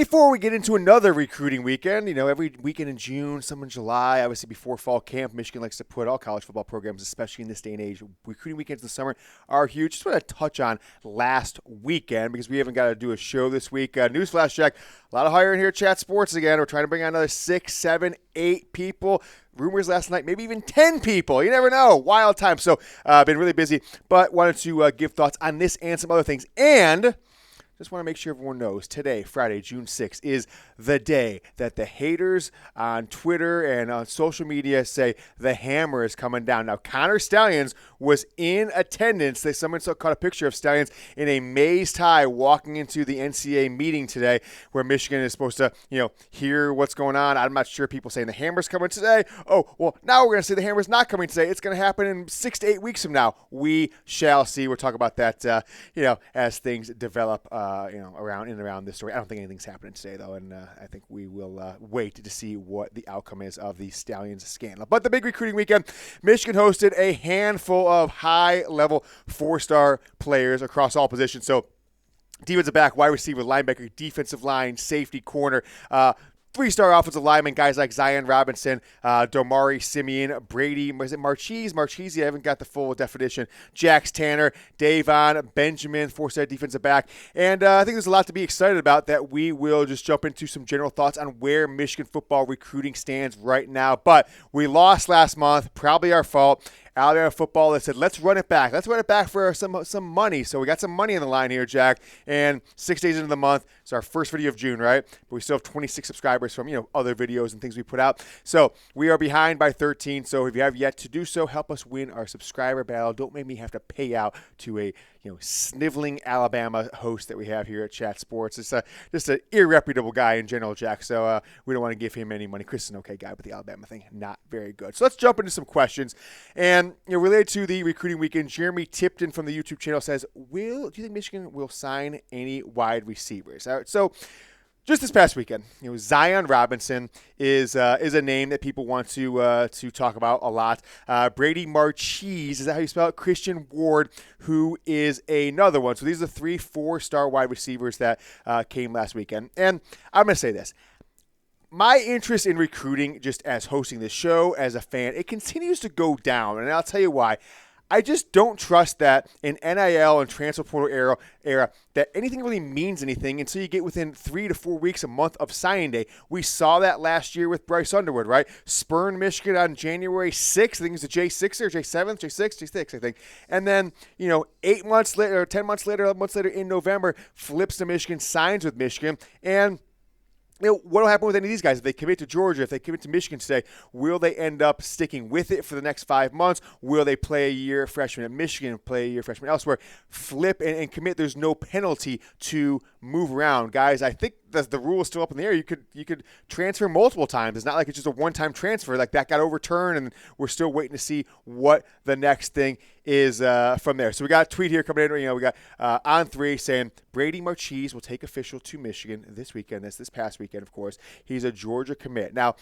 Before we get into another recruiting weekend, every weekend in June, some in July, obviously before fall camp, Michigan likes to put all college football programs, especially in this day and age. Recruiting weekends in the summer are huge. Just want to touch on last weekend because we haven't got to do a show this week. Newsflash check, a lot of hiring here at Chat Sports again. We're trying to bring on another 6, 7, 8 people. Rumors last night, maybe even 10 people. You never know. Wild time. So been really busy, but wanted to give thoughts on this and some other things. And just want to make sure everyone knows today, Friday, June 6th, is the day that the haters on Twitter and on social media say the hammer is coming down. Now, Connor Stalions was in attendance. Someone caught a picture of Stalions in a maize tie walking into the NCAA meeting today where Michigan is supposed to, hear what's going on. I'm not sure people saying the hammer's coming today. Oh, well, now we're going to say the hammer's not coming today. It's going to happen in 6 to 8 weeks from now. We shall see. We'll talk about that, as things develop. Around this story. I don't think anything's happening today, though, and I think we will wait to see what the outcome is of the Stalions scandal. But the big recruiting weekend, Michigan hosted a handful of high-level 4-star players across all positions. So defensive back, wide receiver, linebacker, defensive line, safety, corner, 3-star offensive linemen, guys like Zion Robinson, Domari Simeon, Brady, was it Marchese? I haven't got the full definition. Jax Tanner, Davon, Benjamin, 4-star defensive back. And I think there's a lot to be excited about that we will just jump into some general thoughts on where Michigan football recruiting stands right now. But we lost last month, probably our fault. Alabama football that said, let's run it back. Let's run it back for some money. So we got some money on the line here, Jack. And 6 days into the month, it's our first video of June, right? But we still have 26 subscribers from, other videos and things we put out. So we are behind by 13. So if you have yet to do so, help us win our subscriber battle. Don't make me have to pay out to a sniveling Alabama host that we have here at Chat Sports. It's just an irreputable guy in general, Jack. So we don't want to give him any money. Chris is an okay guy, but the Alabama thing, not very good. So let's jump into some questions. And related to the recruiting weekend, Jeremy Tipton from the YouTube channel says, do you think Michigan will sign any wide receivers? All right, so just this past weekend, Zion Robinson is a name that people want to talk about a lot. Brady Marchese, is that how you spell it? Christian Ward, who is another one. So these are the 3 4-star wide receivers that came last weekend. And I'm going to say this. My interest in recruiting, just as hosting this show, as a fan, it continues to go down. And I'll tell you why. I just don't trust that in NIL and transfer portal era that anything really means anything until you get within 3 to 4 weeks, a month of signing day. We saw that last year with Bryce Underwood, right? Spurn Michigan on January 6th. I think it was the J6 or J7th, J6, I think. And then, 8 months later, or 10 months later, 11 months later in November, flips to Michigan, signs with Michigan, and what will happen with any of these guys? If they commit to Georgia, if they commit to Michigan today, will they end up sticking with it for the next 5 months? Will they play a year freshman at Michigan, play a year freshman elsewhere, flip and commit? There's no penalty to move around. Guys, I think the rule is still up in the air. You could transfer multiple times. It's not like it's just a one-time transfer. Like that got overturned, and we're still waiting to see what the next thing is from there. So we got a tweet here coming in. We got on 3 saying Brady Marchese will take official to Michigan this weekend. That's this past weekend, of course. He's a Georgia commit. Now,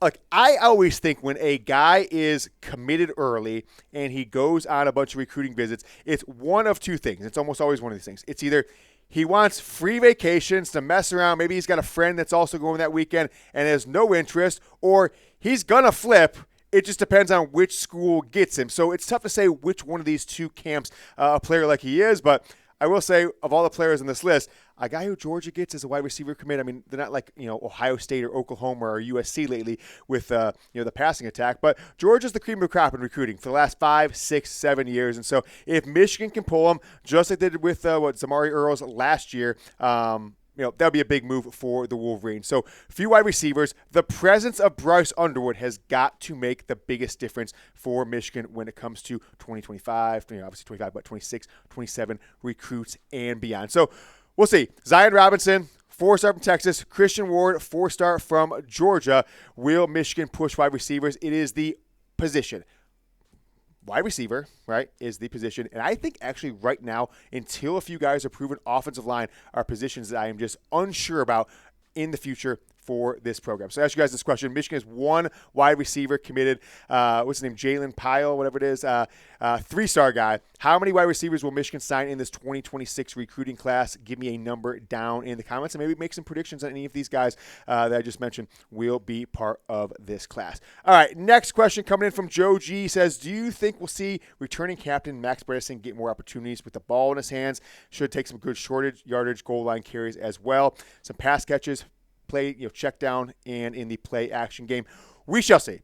look, I always think when a guy is committed early and he goes on a bunch of recruiting visits, it's one of two things. It's almost always one of these things. It's either he wants free vacations to mess around. Maybe he's got a friend that's also going that weekend and has no interest, or he's going to flip. It just depends on which school gets him. So it's tough to say which one of these two camps a player like he is, but I will say, of all the players on this list, a guy who Georgia gets as a wide receiver commit, I mean, they're not like, Ohio State or Oklahoma or USC lately with, the passing attack. But Georgia's the cream of the crop in recruiting for the last 5, 6, 7 years. And so if Michigan can pull them, just like they did with Zamari Earls last year, that'll be a big move for the Wolverines. So, few wide receivers. The presence of Bryce Underwood has got to make the biggest difference for Michigan when it comes to 2025, obviously 25, but 26, 27 recruits and beyond. So, we'll see. Zion Robinson, 4-star from Texas. Christian Ward, 4-star from Georgia. Will Michigan push wide receivers? It is the position. Wide receiver, right, is the position. And I think actually right now, until a few guys are proven offensive line, are positions that I am just unsure about in the future for this program. So I ask you guys this question. Michigan has one wide receiver committed. What's his name? Jalen Pyle, whatever it is. 3-star guy. How many wide receivers will Michigan sign in this 2026 recruiting class? Give me a number down in the comments and maybe make some predictions on any of these guys that I just mentioned will be part of this class. All right, next question coming in from Joe G says, do you think we'll see returning captain Max Bredeson get more opportunities with the ball in his hands? Should take some good shortage, yardage, goal line carries as well. Some pass catches, play, check down, and in the play action game. We shall see.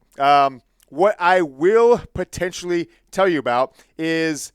What I will potentially tell you about is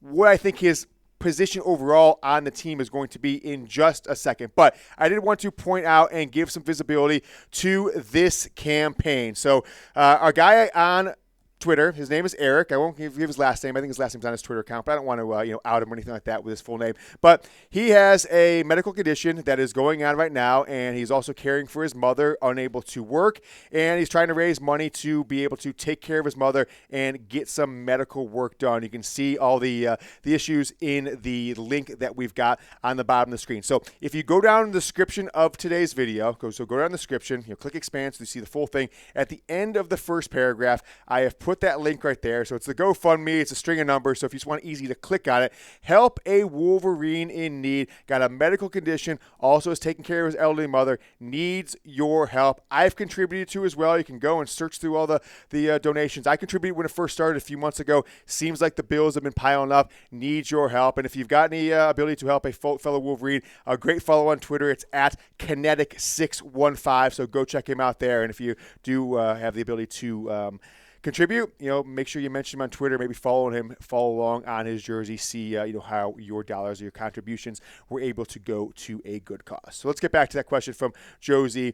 what I think his position overall on the team is going to be in just a second. But I did want to point out and give some visibility to this campaign. So our guy on Twitter, his name is Eric. I won't give his last name. I think his last name's on his Twitter account, but I don't want to out him or anything like that with his full name. But he has a medical condition that is going on right now, and he's also caring for his mother, unable to work, and he's trying to raise money to be able to take care of his mother and get some medical work done. You can see all the issues in the link that we've got on the bottom of the screen. So if you go down the description of today's video, go down the description, click expand so you see the full thing. At the end of the first paragraph, I have put that link right there. So it's the GoFundMe. It's a string of numbers. So if you just want easy to click on it, help a Wolverine in need. Got a medical condition. Also is taking care of his elderly mother. Needs your help. I've contributed to as well. You can go and search through all the donations. I contributed when it first started a few months ago. Seems like the bills have been piling up. Needs your help. And if you've got any ability to help a fellow Wolverine, a great follow on Twitter. It's at Kinetic615. So go check him out there. And if you do have the ability to contribute, make sure you mention him on Twitter, maybe follow along on his jersey, see how your dollars or your contributions were able to go to a good cause. So let's get back to that question from Joe G.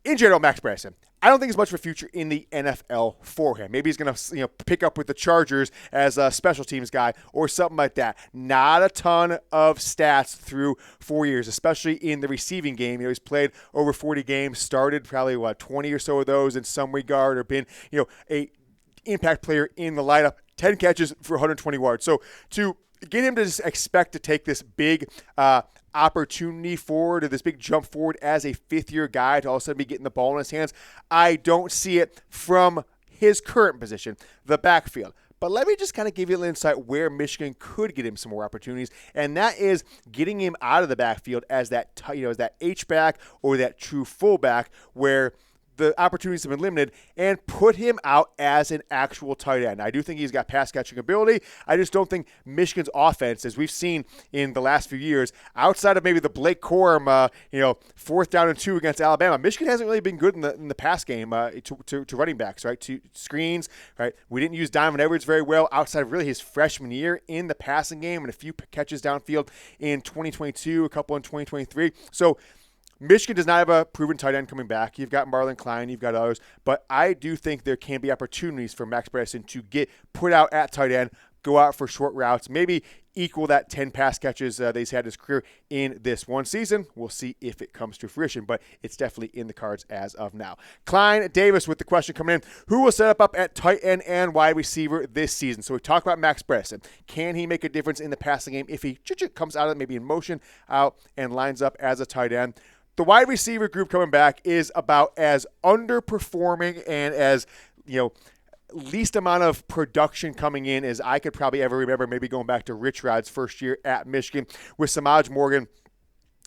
In general, Max Bredeson, I don't think there's much of a future in the NFL for him. Maybe he's going to pick up with the Chargers as a special teams guy or something like that. Not a ton of stats through 4 years, especially in the receiving game. He's played over 40 games, started probably 20 or so of those in some regard, or been a impact player in the lineup. 10 catches for 120 yards. So to get him to just expect to take this big opportunity forward, or this big jump forward as a fifth-year guy to all of a sudden be getting the ball in his hands, I don't see it from his current position, the backfield. But let me just kind of give you a little insight where Michigan could get him some more opportunities, and that is getting him out of the backfield as that as that H-back or that true fullback, where the opportunities have been limited, and put him out as an actual tight end. I do think he's got pass catching ability. I just don't think Michigan's offense, as we've seen in the last few years, outside of maybe the Blake Corum, 4th down and 2 against Alabama, Michigan hasn't really been good in the pass game to running backs, right? To screens, right? We didn't use Donaven Edwards very well outside of really his freshman year in the passing game and a few catches downfield in 2022, a couple in 2023. So Michigan does not have a proven tight end coming back. You've got Marlon Klein, you've got others, but I do think there can be opportunities for Max Bredeson to get put out at tight end, go out for short routes, maybe equal that 10 pass catches that he's had in his career in this one season. We'll see if it comes to fruition, but it's definitely in the cards as of now. Klein Davis with the question coming in, who will set up at tight end and wide receiver this season? So we talk about Max Bredeson. Can he make a difference in the passing game if he comes out of it, maybe in motion, out, and lines up as a tight end? The wide receiver group coming back is about as underperforming and as, least amount of production coming in as I could probably ever remember, maybe going back to Rich Rod's first year at Michigan, with Samaj Morgan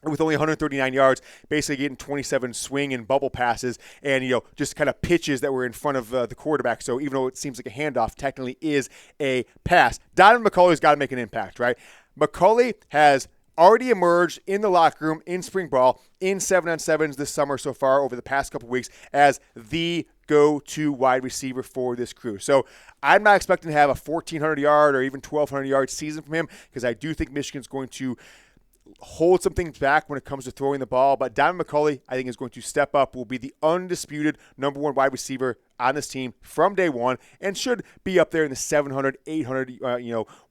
with only 139 yards, basically getting 27 swing and bubble passes and, just kind of pitches that were in front of the quarterback. So even though it seems like a handoff, technically is a pass. Donaven McCulley's got to make an impact, right? McCulley has already emerged in the locker room in spring ball in 7-on-7s this summer so far over the past couple weeks as the go-to wide receiver for this crew. So I'm not expecting to have a 1,400-yard or even 1,200-yard season from him, because I do think Michigan's going to hold some things back when it comes to throwing the ball. But Donaven McCulley, I think, is going to step up, will be the undisputed number one wide receiver on this team from day one, and should be up there in the 700, 800,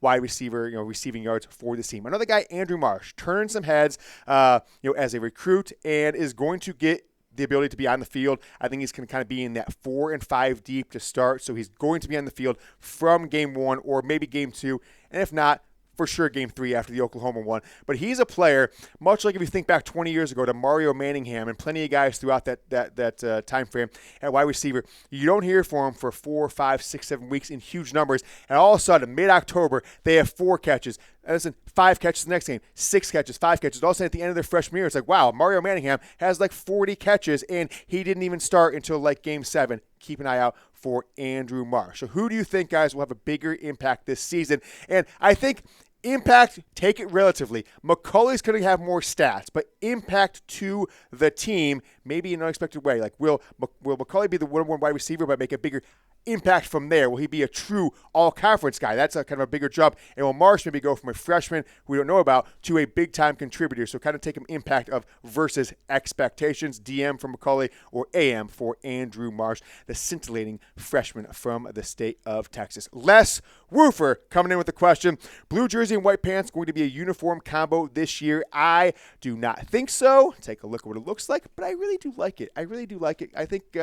wide receiver, receiving yards for this team. Another guy, Andrew Marsh, turned some heads, as a recruit, and is going to get the ability to be on the field. I think he's going to kind of be in that 4 and 5 deep to start. So he's going to be on the field from game 1 or maybe game 2. And if not, for sure game 3 after the Oklahoma one. But he's a player, much like if you think back 20 years ago to Mario Manningham and plenty of guys throughout that time frame at wide receiver. You don't hear from him for 4, 5, 6, 7 weeks in huge numbers, and all of a sudden, mid-October, they have 4 catches. And listen, 5 catches the next game, 6 catches, 5 catches. All of a sudden, at the end of their freshman year, it's like, wow, Mario Manningham has like 40 catches, and he didn't even start until like game 7. Keep an eye out for Andrew Marsh. So who do you think, guys, will have a bigger impact this season? And I think impact, take it relatively. McCulley's going to have more stats, but impact to the team, maybe in an unexpected way. Like, will McCulley be the #1 wide receiver but make a bigger impact from there? Will he be a true all-conference guy? That's a kind of a bigger jump. And will Marsh maybe go from a freshman we don't know about to a big-time contributor? So kind of take him impact of versus expectations. DM for McCulley or AM for Andrew Marsh, the scintillating freshman from the state of Texas. Les Woofer coming in with the question, blue jersey and white pants going to be a uniform combo this year? I do not think so. Take a look at what it looks like, but I really do like it. I really do like it. I think,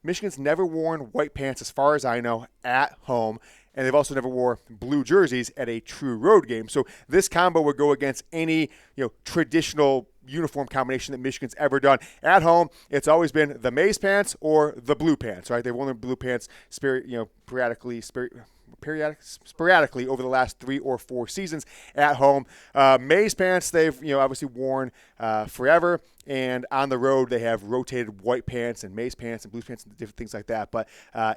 Michigan's never worn white pants, as far as I know, at home. And they've also never wore blue jerseys at a true road game. So this combo would go against any, traditional uniform combination that Michigan's ever done. At home, it's always been the maize pants or the blue pants, right? They've worn the blue pants sporadically over the last 3 or 4 seasons at home. Maize pants they've obviously worn forever, and on the road they have rotated white pants and maize pants and blue pants and different things like that, but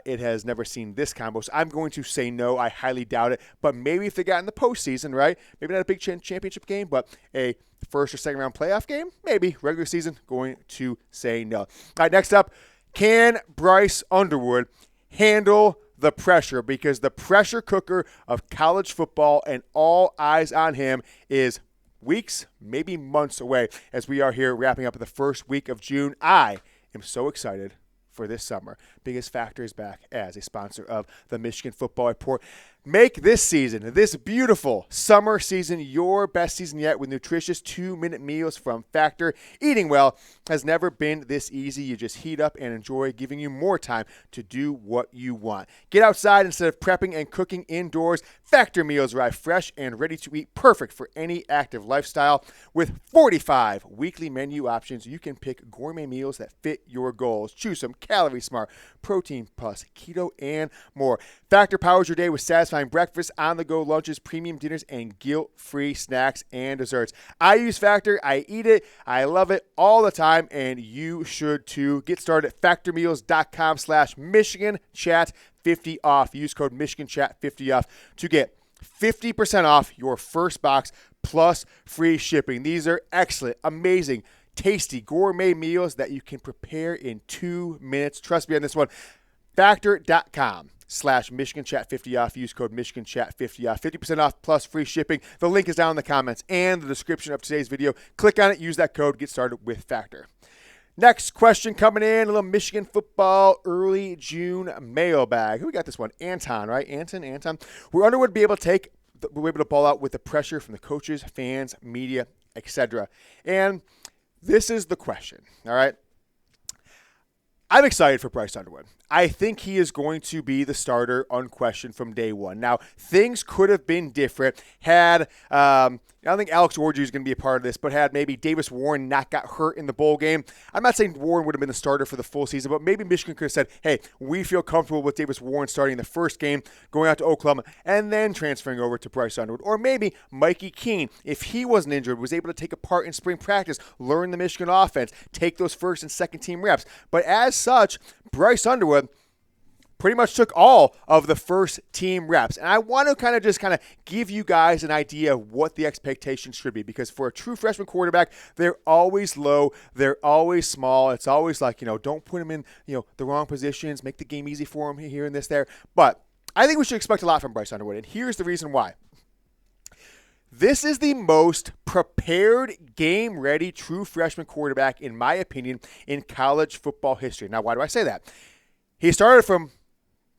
it has never seen this combo. So I'm going to say no. I highly doubt it, but maybe if they got in the postseason, right? Maybe not a big championship game, but a first or second round playoff game, maybe. Regular season, going to say no. All right, next up, can Bryce Underwood handle the pressure? Because the pressure cooker of college football and all eyes on him is weeks, maybe months away, as we are here wrapping up the first week of June. I am so excited for this summer. Biggest Factor is back as a sponsor of the Michigan Football Report. Make this season, this beautiful summer season, your best season yet with nutritious 2-minute meals from Factor. Eating well has never been this easy. You just heat up and enjoy, giving you more time to do what you want. Get outside instead of prepping and cooking indoors. Factor meals arrive fresh and ready to eat, perfect for any active lifestyle. With 45 weekly menu options, you can pick gourmet meals that fit your goals. Choose some Calorie Smart, Protein Plus, Keto, and more. Factor powers your day with satisfying breakfast, on-the-go lunches, premium dinners, and guilt-free snacks and desserts. I use Factor. I eat it. I love it all the time, and you should too. Get started at factormeals.com/MichiganChat50 off. Use code MichiganChat50 off to get 50% off your first box plus free shipping. These are excellent, amazing, tasty gourmet meals that you can prepare in 2 minutes. Trust me on this one. Factor.com/MichiganChat50 off. Use code MichiganChat50 off. 50% off plus free shipping. The link is down in the comments and the description of today's video. Click on it. Use that code. Get started with Factor. Next question coming in, a little Michigan football early June mailbag. Who we got this one? Anton, right? Anton. Will Underwood be able to ball out with the pressure from the coaches, fans, media, etc.? And this is the question, all right? I'm excited for Bryce Underwood. I think he is going to be the starter unquestioned from day one. Now, things could have been different had, I don't think Alex Orji is going to be a part of this, but had maybe Davis Warren not got hurt in the bowl game. I'm not saying Warren would have been the starter for the full season, but maybe Michigan could have said, hey, we feel comfortable with Davis Warren starting the first game, going out to Oklahoma, and then transferring over to Bryce Underwood. Or maybe Mikey Keene, if he wasn't injured, was able to take a part in spring practice, learn the Michigan offense, take those first and second team reps. But as such, Bryce Underwood pretty much took all of the first team reps. And I want to kind of give you guys an idea of what the expectations should be, because for a true freshman quarterback, they're always low, they're always small. It's always like, don't put him in, the wrong positions, make the game easy for him here and there. But I think we should expect a lot from Bryce Underwood, and here's the reason why. This is the most prepared, game-ready, true freshman quarterback, in my opinion, in college football history. Now, why do I say that? He started from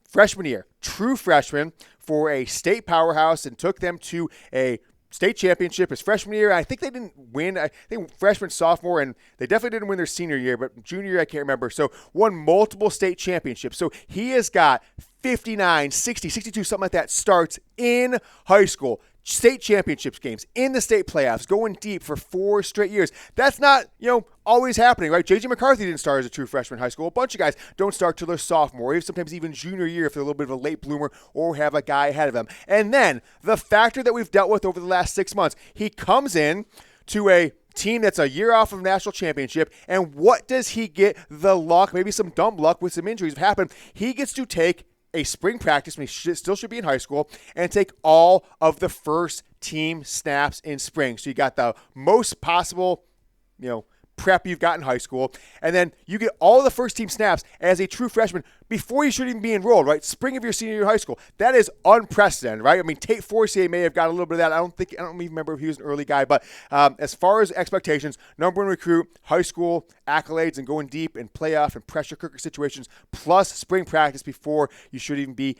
freshman year, true freshman for a state powerhouse, and took them to a state championship his freshman year. I think they didn't win. I think freshman, sophomore, and they definitely didn't win their senior year, but junior year I can't remember. So won multiple state championships. So he has got 59, 60, 62, something like that starts in high school. state championships games, in the state playoffs, going deep for 4 straight years. That's not, always happening, right? J.J. McCarthy didn't start as a true freshman in high school. A bunch of guys don't start till their sophomore, or sometimes even junior year if they're a little bit of a late bloomer or have a guy ahead of them. And then the factor that we've dealt with over the last 6 months, he comes in to a team that's a year off of a national championship, and what does he get? The luck, maybe some dumb luck with some injuries have happened. He gets to take a spring practice when he still should be in high school and take all of the first team snaps in spring. So you got the most possible, prep you've got in high school, and then you get all the first team snaps as a true freshman before you should even be enrolled, right? Spring of your senior year of high school. That is unprecedented, right? I mean, Tate Forcier may have got a little bit of that. I don't even remember if he was an early guy, but as far as expectations, number 1 recruit, high school accolades and going deep in playoff and pressure cooker situations, plus spring practice before you should even be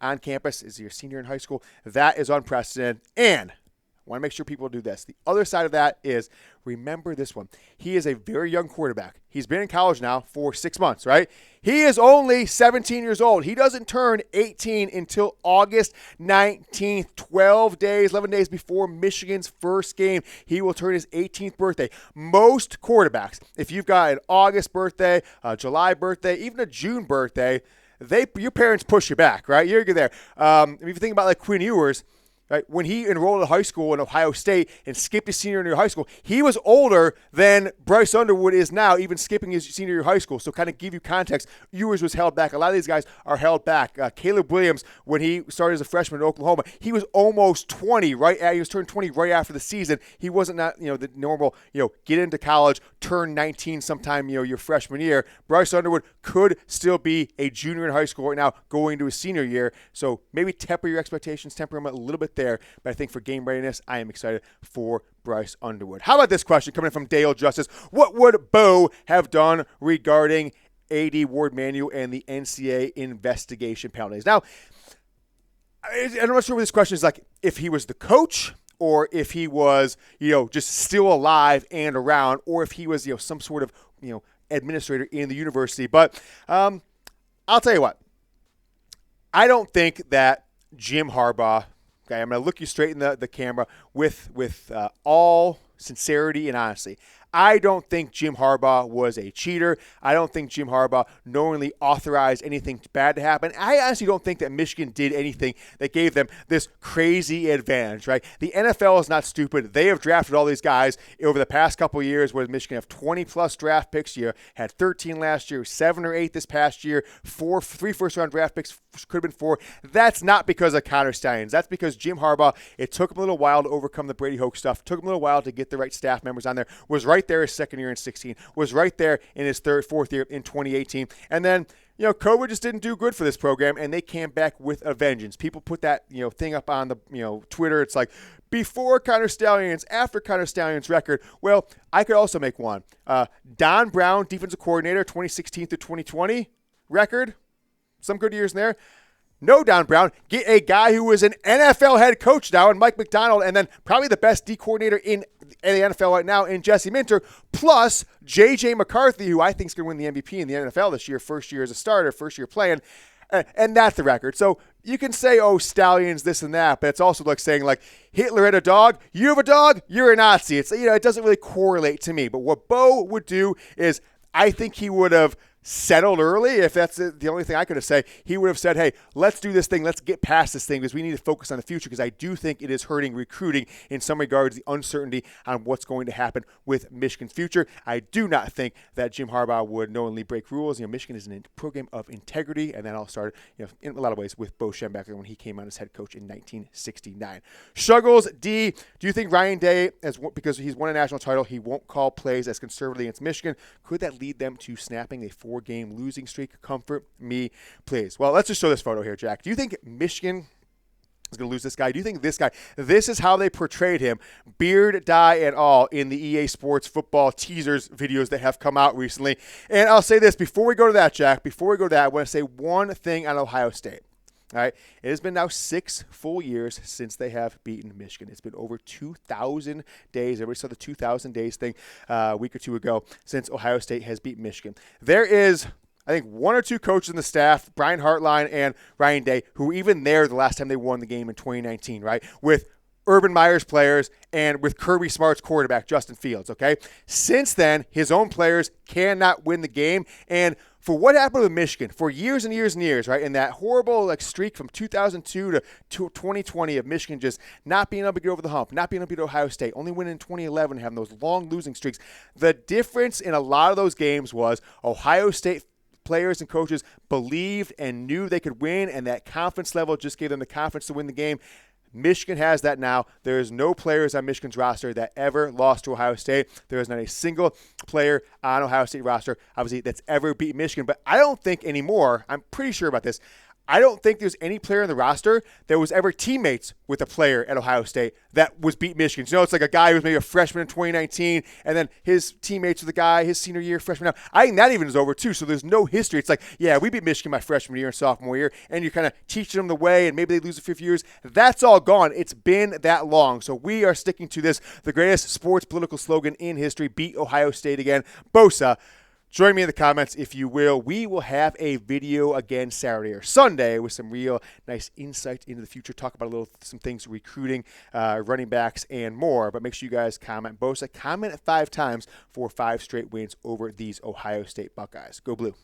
on campus as your senior in high school. That is unprecedented, and I want to make sure people do this. The other side of that is, remember this one. He is a very young quarterback. He's been in college now for 6 months, right? He is only 17 years old. He doesn't turn 18 until August 19th, 11 days before Michigan's first game. He will turn his 18th birthday. Most quarterbacks, if you've got an August birthday, a July birthday, even a June birthday, your parents push you back, right? You're there. If you think about like Quinn Ewers, right, when he enrolled in high school in Ohio State and skipped his senior year of high school, he was older than Bryce Underwood is now, even skipping his senior year of high school. So kind of give you context, Ewers was held back. A lot of these guys are held back. Caleb Williams, when he started as a freshman in Oklahoma, he was almost 20, right? He was turned 20 right after the season. He wasn't the normal, get into college, turn 19 sometime, your freshman year. Bryce Underwood could still be a junior in high school right now going into his senior year. So maybe temper your expectations, temper them a little bit there, but I think for game readiness, I am excited for Bryce Underwood. How about this question coming in from Dale Justice? What would Bo have done regarding A.D. Ward Manuel and the NCAA investigation penalties? Now, I'm not sure what this question is like, if he was the coach or if he was, just still alive and around, or if he was, some sort of, administrator in the university. But I'll tell you what, I don't think that Jim Harbaugh, okay, I'm going to look you straight in the camera with all sincerity and honesty. I don't think Jim Harbaugh was a cheater. I don't think Jim Harbaugh knowingly authorized anything bad to happen. I honestly don't think that Michigan did anything that gave them this crazy advantage, right? The NFL is not stupid. They have drafted all these guys over the past couple of years where Michigan have 20-plus draft picks. You had 13 last year, 7 or 8 this past year, 3 first-round draft picks, could have been 4. That's not because of Connor Stallions. That's because Jim Harbaugh, it took him a little while to overcome the Brady Hoke stuff, took him a little while to get the right staff members on there, was right there his second year in 16, was right there in his fourth year in 2018. And then, COVID just didn't do good for this program, and they came back with a vengeance. People put that, thing up on the, Twitter. It's like, before Connor Stallions, after Connor Stallions' record. Well, I could also make one. Don Brown, defensive coordinator, 2016 through 2020 record. Some good years in there. No, Don Brown. Get a guy who was an NFL head coach now, and Mike McDonald, and then probably the best D coordinator in the NFL right now in Jesse Minter, plus J.J. McCarthy, who I think is going to win the MVP in the NFL this year, first year as a starter, first year playing. And that's the record. So you can say, Stallions, this and that, but it's also like saying, like, Hitler had a dog, you have a dog, you're a Nazi. It's, it doesn't really correlate to me. But what Bo would do is, I think he would have settled early. If that's the only thing I could have said, he would have said, hey, let's do this thing. Let's get past this thing because we need to focus on the future, because I do think it is hurting recruiting in some regards, the uncertainty on what's going to happen with Michigan's future. I do not think that Jim Harbaugh would knowingly break rules. Michigan is a program of integrity, and that all started, in a lot of ways with Bo Schembechler when he came on as head coach in 1969. Shuggles D, do you think Ryan Day, because he's won a national title, he won't call plays as conservatively against Michigan? Could that lead them to snapping a 4-game losing streak? Comfort me, please. Well, let's just show this photo here, Jack. Do you think Michigan is going to lose this guy? Do you think this guy, this is how they portrayed him, beard, dye, and all, in the EA Sports football teasers videos that have come out recently? And I'll say this, before we go to that, Jack, I want to say one thing on Ohio State. All right, it has been now 6 full years since they have beaten Michigan. It's been over 2,000 days. Everybody saw the 2,000 days thing a week or two ago since Ohio State has beaten Michigan. There is, I think, 1 or 2 coaches in the staff, Brian Hartline and Ryan Day, who were even there the last time they won the game in 2019, right, with Urban Meyer's players and with Kirby Smart's quarterback, Justin Fields, okay? Since then, his own players cannot win the game. And for what happened with Michigan for years and years and years, right, in that horrible streak from 2002 to 2020 of Michigan just not being able to get over the hump, not being able to beat Ohio State, only winning in 2011, having those long losing streaks, the difference in a lot of those games was Ohio State players and coaches believed and knew they could win, and that confidence level just gave them the confidence to win the game. Michigan has that now. There is no players on Michigan's roster that ever lost to Ohio State. There is not a single player on Ohio State roster, obviously, that's ever beat Michigan. But I don't think anymore, I'm pretty sure about this, I don't think there's any player in the roster that was ever teammates with a player at Ohio State that was beat Michigan. So, it's like a guy who was maybe a freshman in 2019, and then his teammates with the guy his senior year, freshman. Now, I think that even is over too. So there's no history. It's like, yeah, we beat Michigan my freshman year and sophomore year, and you're kind of teaching them the way, and maybe they lose a few years. That's all gone. It's been that long. So we are sticking to this, the greatest sports political slogan in history: beat Ohio State again. Bosa. Join me in the comments if you will. We will have a video again Saturday or Sunday with some real nice insight into the future. Talk about some things, recruiting, running backs, and more. But make sure you guys comment. Bosa, comment at 5 times for 5 straight wins over these Ohio State Buckeyes. Go Blue.